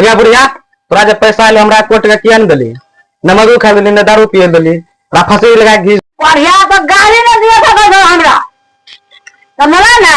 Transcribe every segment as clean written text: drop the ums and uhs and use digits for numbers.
अरे बुढ़िया तोरा जब पैसा आले हमरा कोट के किया न दली न मधु खा दली न दारू पिए दली रा फंसी लगा घी बढ़िया तो गाड़ी न दिया था पैसा हमरा तो मिला ना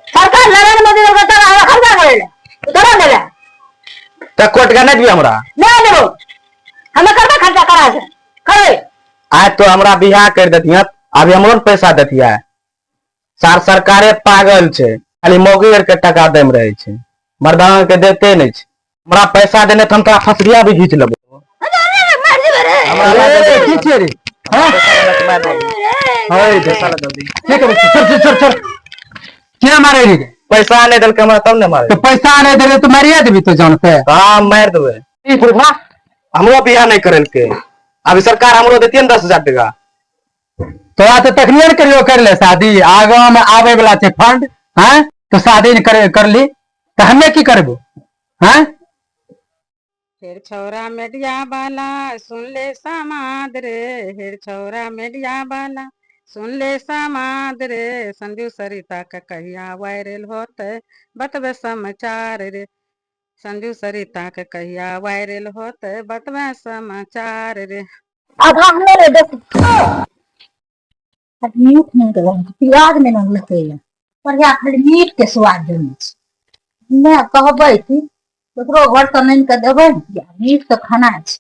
सरकार नरेंद्र मोदी को तो हमरा खर्चा करे उधर देले त कोट का नहीं दिया हमरा नहीं देबो हमें करबे खर्चा करा से करे आज तो हमरा बियाह कर देतिया अभी हमरो पैसा देतिया सरकारे पागल छे खाली मौगी के टका देम रहे छे मर्दाना के देते नहीं छे हमरा पैसा देने त हम तोरा फसरिया भी घीच लेबो मार दे रे हमरा की छे रे हां होय पैसा लगा जल्दी ठीक है चल क्या मारे रे पैसा नहीं दल के हमरा तब न मारे तो पैसा नहीं देले तो मारिया देबी तो जान पे हां मार देबे ई बुढ़वा हमरो बियाह नहीं करल के अभी सरकार हमरो देतिए न 10,000 टका तो आ तो तखनियन करियो कर ले शादी आगा में आवे वाला छे फंड हैं तो शादी कर ली तो हमें की करबो हैं हेर छौरा मेडिया बाला सुन ले समाद रे हेर छौरा मेडिया बाला सुन ले समाद रे संजू सरिता का कहिया वायरल होते बतबे समाचार रे संजू सरिता के कहिया वायरल होते बतबे समाचार रे आधा हमने रे दस मीट नहीं कर प्याज में न लगते बढ़िया खाली मीट के स्वाद देने मैं कहबै कि ककरो घर तो नहीं कर देबै मीट तो खाना छै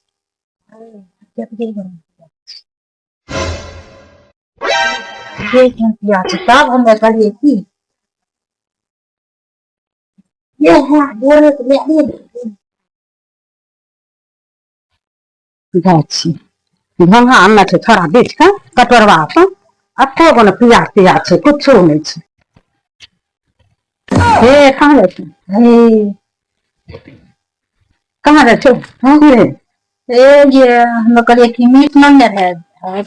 तब हमे कहलिए कि ये है बोले तो ले गाछी भंगा हमें थे थोड़ा बीच का कटोरवा पर अतो गन प्याज छे कुछ नहीं छे हे कहां रहते हे कहां रहते हां ये हम कहलिए कि मीट नहीं रहे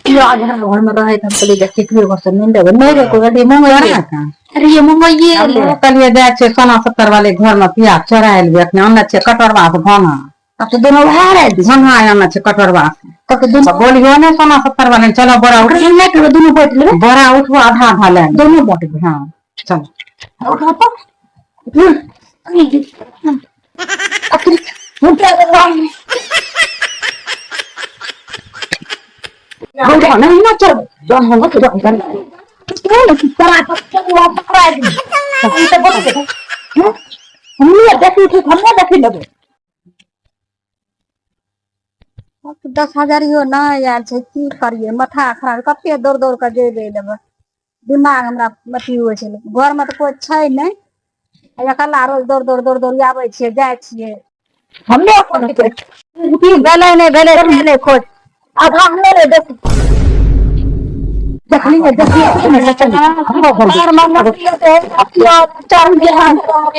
प्याज घर में रहे हम कहलिए देखिए कि घर से नहीं देबे नहीं रे कोई मंगवा अरे ये मंगवाइए ले कहलिए जाय छे सोना 70 वाले घर में प्याज चढ़ाइल बे अपने अन्ना छे कटोरवा से भंगा अब तो दोनों बाहर है भंगा अन्ना छे कटोरवा से तो दोनों बोलियो ने सोना 70 वाले चलो बड़ा उठ नहीं करो दोनों बैठ ले बड़ा उठो आधा आधा ले दोनों बैठ हां चलो उठा तो नहीं ना चल जौन होगा तो जौन करना क्या लगी करा तो वो पकड़ा दी हम तो बोल के हमने देखी थी हमने देखी लगे अब 10,000 यो ना यार छै की करिए माथा खराब कते दौड़ दौड़ के जेबे देबे दिमाग हमरा मती होय छै घर में तो कोई छै नहीं अकेला रोज दौड़ दौड़ दौड़ दौड़ आबै छियै जाय छियै हमने अपन भेले नहीं भेले खोज आधा हमने रे देखली है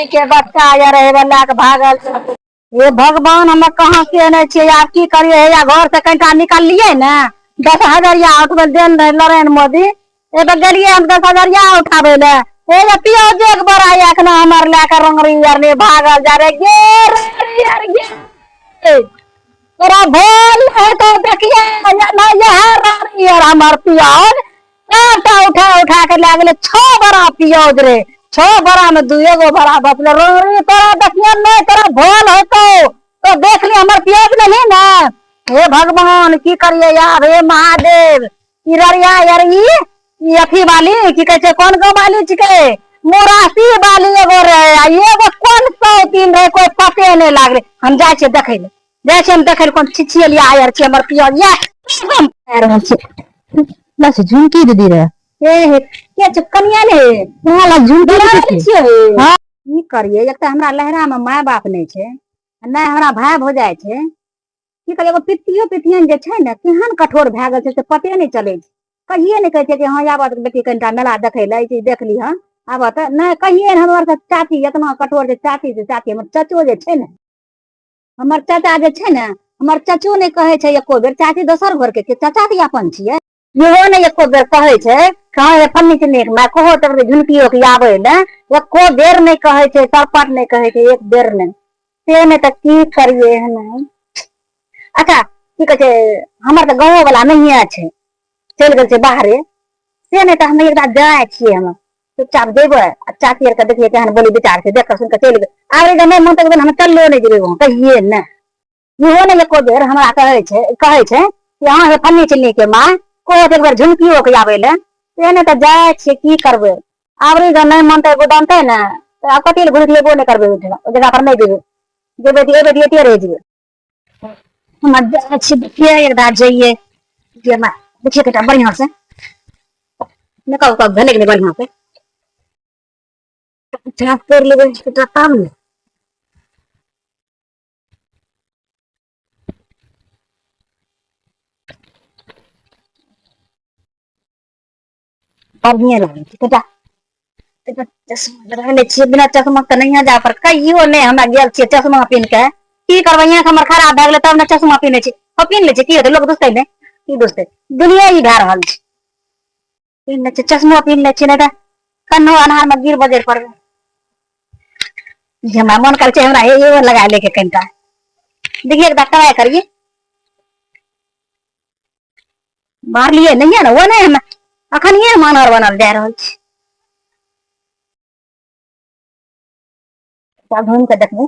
के बच्चा या रहे वाला के भागल ये भगवान हमें कहाँ के नहीं छे यार की करिए या घर से कहीं निकाल लिए ना 10,000 उठबे देन रहे नरेंद्र मोदी ए तो गेलिए हम 10,000 उठावे ले ए जे पियोज एक बड़ा एक ना हमर लेकर रंगरी यार ने भागल जा रे गेर यार गे तोरा भोल है तो देखिए ना ये यार हमर पियोज उठा उठा के ले गेले 6 बड़ा पियोज रे 6 बड़ा में 2 गो बड़ा बचले रोरी तोरा देखिए नहीं तोरा भोल होतो तो देख ली हमर पियोज नहीं ना हे भगवान की करिए यार हे महादेव इररिया यार ई अथी वाली की कहै छै कोन गो वाली छिके मोरासी वाली एगो रे एगो कोन 103 रे कोई पते नहीं लागले हम जाय छै देखै ले जाय छै हम देखै ले कोन छिछियलिया यार छै हमर पियोज या हम रहल छै ना से झुमकी दीदी रे ए के चकनिया ने वाला झुमकी छियै हां की करिए एक त हमरा लहरा में माय बाप नहीं छै ना हमरा भाई भौजाई छै की करिए एगो पितियन जे छै ने केहन कठोर भए गेल छै से पते नहीं चले छै कहिए नहीं कहै छै कि हाँ आबत बेटी कनिटा मेला देखे ले चीज देख ली हाँ आबत नहीं कहिए हमर से चाची इतना कठोर जे चाची हमर चाचो जे छै ने हमर चाचा जे छै ने हमर चाचो नहीं कहै छै एको बेर चाची दोसर घर के चाचा तो अपन छियै इहो नहीं एको बेर कहै छै कहाँ फन्नी चिन्नी मैं कहो तब झुनकियो के आबे ने एको बेर नहीं कहै छै सरपट नहीं कहै छै एक बेर नहीं से नहीं तो की करिए है नहीं अच्छा की कहै छै हमर तो गाँव वाला नहीं छै चल गए बाहरे से नहीं तो हम एक जाए छे हम चुपचाप जेबे चाची आर के देखिए केहन बोली विचार से देख सुन के चल गए आगे जब नहीं मन तक हम चललो नहीं जेबे वहां कहिए ना इहो नहीं एको बेर हमरा कहै छै कि अहाँ से फन्नी चिन्नी के माँ को एक बेर झुमकियो के आबै ले से नहीं तो जाए छे की करबे आबरी जब नहीं मन तक दानते ना तो आप कथी घुर लेबो नहीं करबे ओ जगह पर नहीं देबे जेबे एबे दिए रह जेबे हम जाए छी देखिए एक दाद जाइए जे माँ देखिए कटा बढ़िया से न कहू कब भले के बढ़िया से ट्रैक कर लेबे कटा काम ने बढ़िया लगे कटा चश्मा लगा ले छियै बिना चश्मा के नहीं जा पर कहियो नहीं हमरा गेल छियै चश्मा पिन के की करबै यहाँ हमर खराब भए गेलै तब ने चश्मा पिनै छी हम पिन ले छी की हेतै लोग दोस्ते ने की दोस्ते दुनिया ही भए रहल छै पिन ले छी चश्मा पिन ले छी नहीं तऽ कन्नो अनहार में गिर बजर पड़बै जे हमरा मन कर छै हमरा ये लगा ले के कनिटा देखिए एक बार ट्राई करिए मार लिए नहीं है ना वो नहीं हम अखन ये मानर बनल जा रहल छी सब घूम के देखबू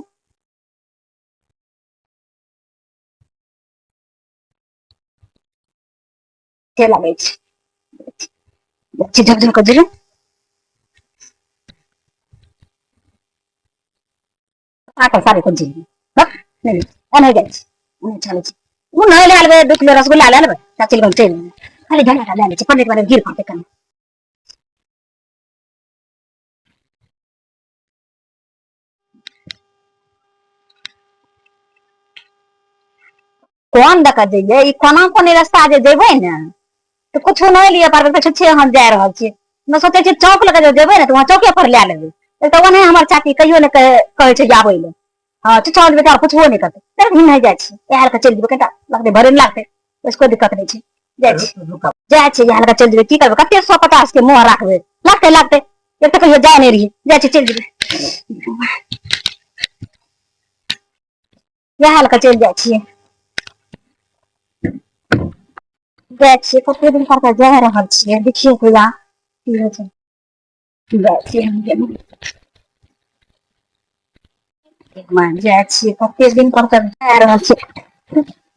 के लगे छै झक झक जरू आकर सारे को जी नहीं अने गए उन्हें चले छी वो नहीं ले आले 2 किलो रसगुल्ला ले लेबे चाची ले चल खाली झंडा ले ले छी पंडित वाले गिर पाते कने कौन दका जइए ई कोना कोने रास्ता जे जेबै ने तो कुछ नहीं लिए पारबे तो छछे हम जा रहल छी मैं सोचे छी चौक लगे जेबै ने तो वहां चौके पर ले लेबै तो ओने हमर चाची कहियो ने कहै छै आबै ले हां चचा बेटा कुछ हो नहीं करते फिर भी नहीं जाय छी यार के चल जेबै कटा लगते भरे लागते इसको दिक्कत नहीं छै जाय छी यार के चल जेबै की करबै कते 150 के मोह राखबै लागते एक तो कहियो जाय नहीं रही जाय छी चल जेबै यार के चल जाय छी जाय छी कते दिन पर जा रहल छियै देखिए पूरा की होइ छै जाय छी हम मान जाय छी कते दिन पर जा रहल छी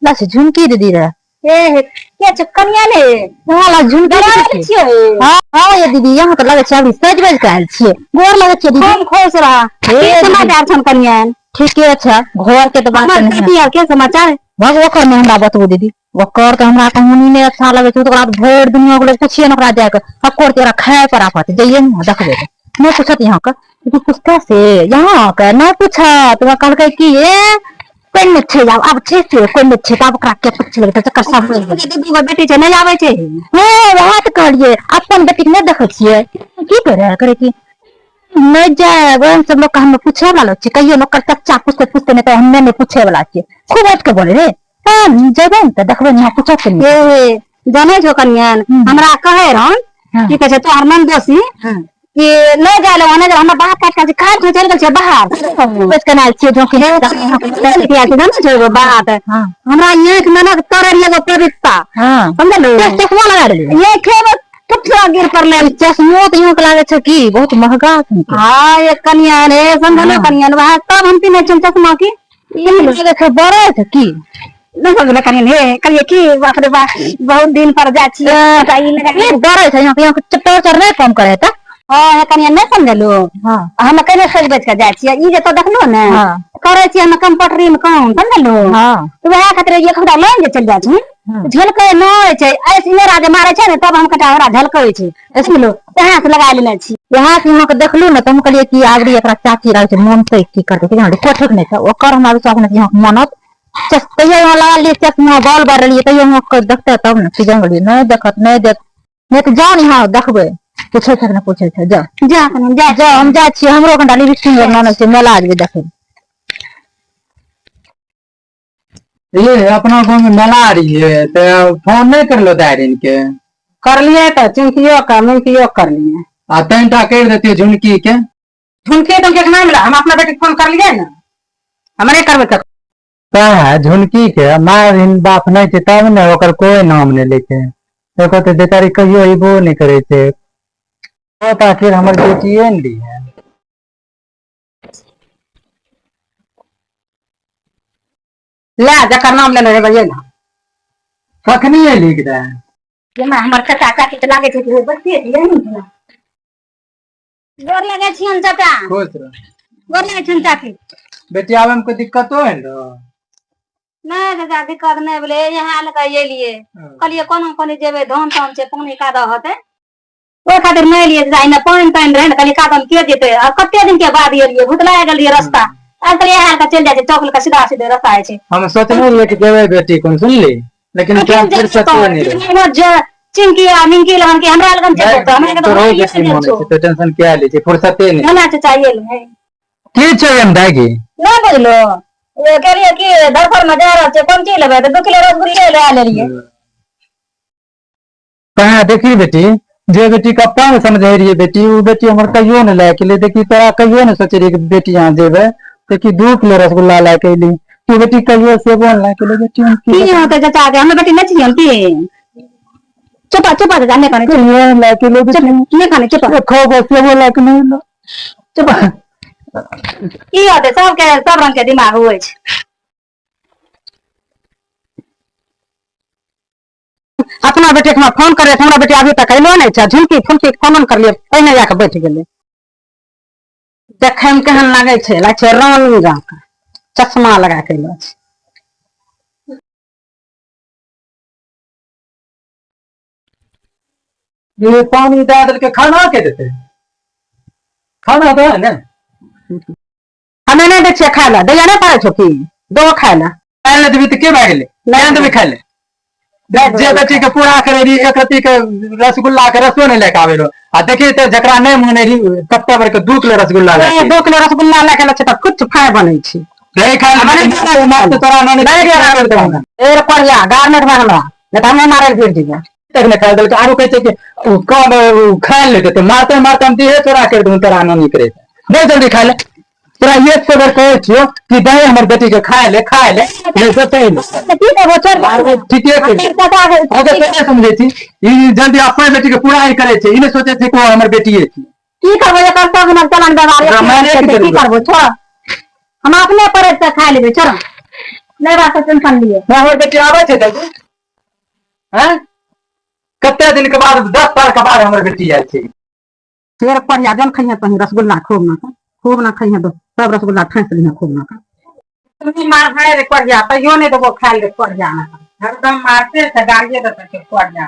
बस झुमकी दीदी रे ए के छ कनिया ने वाला झुमकी दीदी छियै हां ये दीदी यहां तो लगे छै अभी सज बज के आयल छियै गोर लगे छै दीदी हम खुश रहा के समाचार छन कनिया ठीके छै घर के तो बात नहीं है के समाचार भगवकर में हमरा बतबो दीदी ओकर तो हमरा कहानी नहीं अच्छा लगे छै ओकरा भर दुनिया के लोग पूछिए ना ओकरा जाय के हकोर तेरा खाए पर आफत जइए ना देखबे नहीं पूछत यहाँ का तू पूछता से यहाँ का नहीं पूछा तो कहल के कि ए कोई नहीं छे अब छे से कोई नहीं छे तब ओकरा के पूछ ले त चक्कर सब दीदी को बेटी छै नहीं आवे छै हां वहां त कहलिए अपन बेटी के नहीं देखे छिए की करे की नहीं जाए वह सब लोग हम पूछे वाला छी कहियो नौकर चच्चा पूछते नहीं तो हमने नहीं पूछे वाला छी खूब हट के बोले रे जेबे त देखबे ना पूछत नहीं जाने छो कन्यान हमरा कहे रहन की कहे छै तोहर मन दोषी कि नहीं जाले ओने हमरा बाहर काट के खाट में चल गेल छै बाहर बस कनाल छी जो कि किया छै ना छै बात हमरा ये के ननक तोरे लगे पवित्रता हां समझलो चश्मा लगा दे ये खेब पुत्रा गिर पर ले चश्मो तो यूं लागे छै कि बहुत महंगा छै हां ये कन्या रे समझलो कन्या वह तब हम पिने छै चश्मा की ये लगे छै बड़े छै की नहीं समझले कन्या हे कहिए की बाप रे बा बहुत दिन पर जा छी ई लगा डरे छै यहाँ चट्टर चढ़ नहीं कम करे त हां कन्या नहीं समझलो हां हम कने सज बज के जाय छी ई जे तो देखलो ने करे छी हम कंप्यूटरी में काम समझलो हां तो वह खातिर ये खड़ा लाइन जे चल जा छी झलकै नहीं छै ऐसे ये राज मारे छै ने तब हम कटा हमरा झलकै छै इसलिए यहां से लगा लेने छी यहां से के देखलू ने त हम कहलिए कि आगरी एकरा चाची रहे छै मन से की करते कि हमरा कोठक नहीं था ओकर हमरा विश्वास नहीं यहां मानत तैयो यहाँ लगा लिए चश्मा बाल बार रही तैयो यहाँ देखते तब न सीजन गली नहीं देखत नहीं देख नहीं तो जान यहाँ देखबे पूछे तक न पूछे छै जा जा हम जा छी हमरो कटा लिपस्टिक बनाने छै मेला आज देखे ये अपना गांव में मेला रही है तो फोन नहीं करलो दायरिन के कर लिए तो चिंकियो का मुंकियो कर लिए आ तनटा कर देती झुनकी के झुमकी तो के नहीं मिला हम अपना बेटी फोन कर लिए ना हमरे करबे तक झुनकी के मार बाप नहीं छै तब ने ओकर कोई नाम नहीं लेके ओकर तो बेचारी कहियो अइबो नहीं करे छै तो आखिर हमर बेटिए ने ली है ले जकर नाम लेने हेबै ये ना कखनी एली के दे जेमा हमर चाचा चाची के लागे छै कि बच्चे छै यही ना गोर लगे छियन चाचा खुश रह गोर लगे छियन चाची बेटी आवे में कोई दिक्कतो है ना नहीं चाचा दिक्कत नहीं बोले यहाँ लगा ये लिए कहलिए कोनो जेबे धान तान छै पानी कादा होते ओइ खातिर नहीं लिए चाचा इने पानी तान रहे कहलिए कादम के जेते और कते दिन के बाद एलिए भुतला गेलिए रास्ता अब कहलिए यहाँ का चल जाए चौक का सीधा सीधे रास्ता है छै हम सोचने रहिए कि देवे बेटी कौन सुनली लेकिन क्या फिर सच नहीं रहे चिंकी आ मिंकी लगन के हमरा लगन छै तो हमरा के तो रोज तो ऐसे मन से तो टेंशन क्या ली थी फुर्सते नहीं ना चाचा ये ले की चाहिए हम दागी ना बुझलो ये कहलिए कि दरफर में जा रहा छै कोन चीज लेबे तो 2 किलो रसगुल्ले ले आ लेलिए कहाँ देखी बेटी जे बेटी का पान समझे रही है बेटी वो बेटी हमर कहियो न लायक ले देखी तोरा कहियो न सोच रही कि बेटी यहाँ जेबे देखी 2 किलो रसगुल्ला लायक अइली तू बेटी कहियो सेबो न लायक ले बेटी हम की होते चाचा के हमें बेटी नहीं छियन की चुपा चुपा जाने का कहियो न लायक ले बेटी नहीं खाने चुपा खो गो सेबो लायक नहीं लो चुपा की होते सब रंग के दिमाग होय छै अपना बेटे के फोन करे हमरा बेटे अभी तक अइलो नहीं छै झुमकी फुमकी फोन कर लिए पहिने जाके बैठ गेले देखे में केहन लागे छै रानी जकां चश्मा लगा के अइलो छै ये पानी डाल के खाना के देते खाना तो है ना हमें नहीं दै छियै खाय ला दैया नहीं पारे छौ की दो खाय ला पहले देवी तो के भाग ले नहीं देवी खा ले जे बेटी के पूरा करे रही एक रति के रसगुल्ला के रसो नहीं लेके आवे रो आ देखिए तो जकरा नहीं मने रही कत्ते भर के 2 किलो रसगुल्ला ले 2 किलो रसगुल्ला लेके आइलो छै त कुछ खाय बनै छै नहीं खा ले मत तोरा नहीं कर दूंगा एर पड़िया गार्नेट में हमरा नहीं तो हमें मारे फिर दीजिए तक ने खा दल आरो कहै छै कि कम खा लेते तो मारते मारते हम दिए तोरा कर दूं तोरा नहीं करे बहुत जल्दी खा ले तोरा ये खबर कहै छियो कि दे हमर बेटी के खा ले नहीं सोचै की देबो छोड़ ठीक है अगर कैसे समझे थी ई जल्दी अपने बेटी के पूरा ही करे छै ई नहीं सोचे थे को हमर बेटी है की करबो एकर सब हम चलन व्यवहार की करबो छोड़ हम अपने परे से खा लेबे छोड़ नहीं बात टेंशन लिए हमर बेटी आवे छै जल्दी हैं कते दिन के बाद 10 साल के बाद हमर बेटी आयल छै फिर पड़िया जन खइया तही रसगुल्ला खूब ना खइया दो सब रसगुल्ला ठैस लिया खूब ना तुम मार खाए रे पड़िया तइयो नहीं देबो खाए रे पड़िया एकदम मारते से गाड़िए देते के पड़िया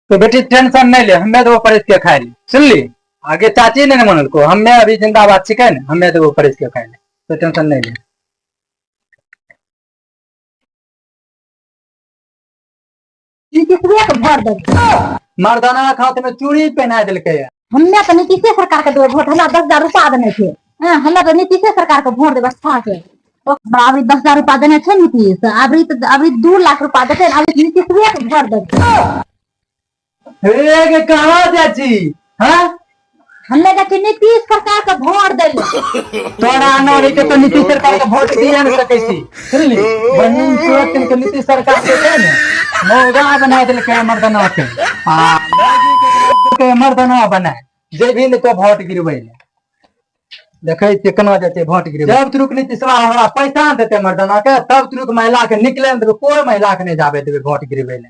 तो बेटी टेंशन नहीं ले हमें तो परिस के खाए ली सुन ली आगे चाची ने मनल को हमें अभी जिंदाबाद सिखाए ना हमें तो परिस के खाए तो टेंशन नहीं ले किसके के भर दे मर्दाना खाते में चूड़ी पहना दिलके है हमने तो नीतीश सरकार के दो वोट हमरा 10,000 रुपया देने थे हमरा तो नीतीश सरकार के वोट देबे था के अभी 10,000 रुपया देने थे नीतीश अभी 2 लाख रुपया देते अभी नीतीश के भर दे हे कहां चाची हां हमने कहा नीतीश सरकार के वोट दे तोरा नौरी के तो नीतीश सरकार के वोट दिए न सकै छी सुन ली बहन सोच के नीतीश सरकार के है ना मोगा बना दिलके मर्दाना के मर्दाना बना जे भी ने तो वोट गिरबै ले देखे छियै केना जेते वोट गिरबै जब तुरुक नीतीश हमरा पैसा देते मर्दाना के तब तुरुक महिला के निकले देबै कोई महिला के नहीं जाबे देबै वोट गिरबै ले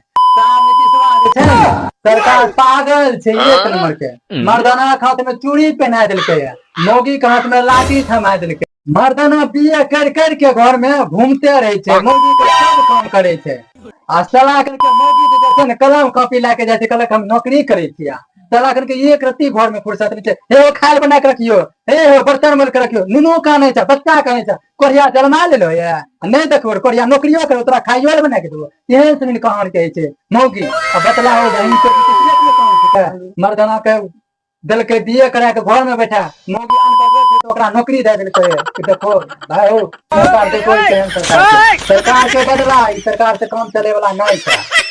सरकार पागल छै एक नंबर के मर्दाना के हाथ में चूड़ी पहना दिलके है मौगी के हाथ में लाठी थमा दिलके मर्दाना बिये कर कर के घर में घूमते रहे छै मौगी के सब काम करे छै आ सलाह करके मौगी जे छै ने कलम कॉपी लाके जाय छै कहलक हम नौकरी करे छियै सलाह करके एक रत्ती घर में फुर्सत नहीं छै हे खाल बना के रखियो हे बर्तन मल के रखियो नुनो काने छै बच्चा काने छै कोरिया जलमा ले लो ये नहीं देखो कोरिया नौकरियो करे तोरा खाइयो बना के देबो एहन सुन कहां कहै छै मौगी अब बतलाओ बहन के काम छै मर्दाना के दिल के दिए करा के घर में बैठा मौगी अनपढ़ छै तो ओकरा नौकरी दे देलकै कि देखो भाई हो सरकार के कोई सरकार के बदला सरकार से काम चले वाला नहीं छै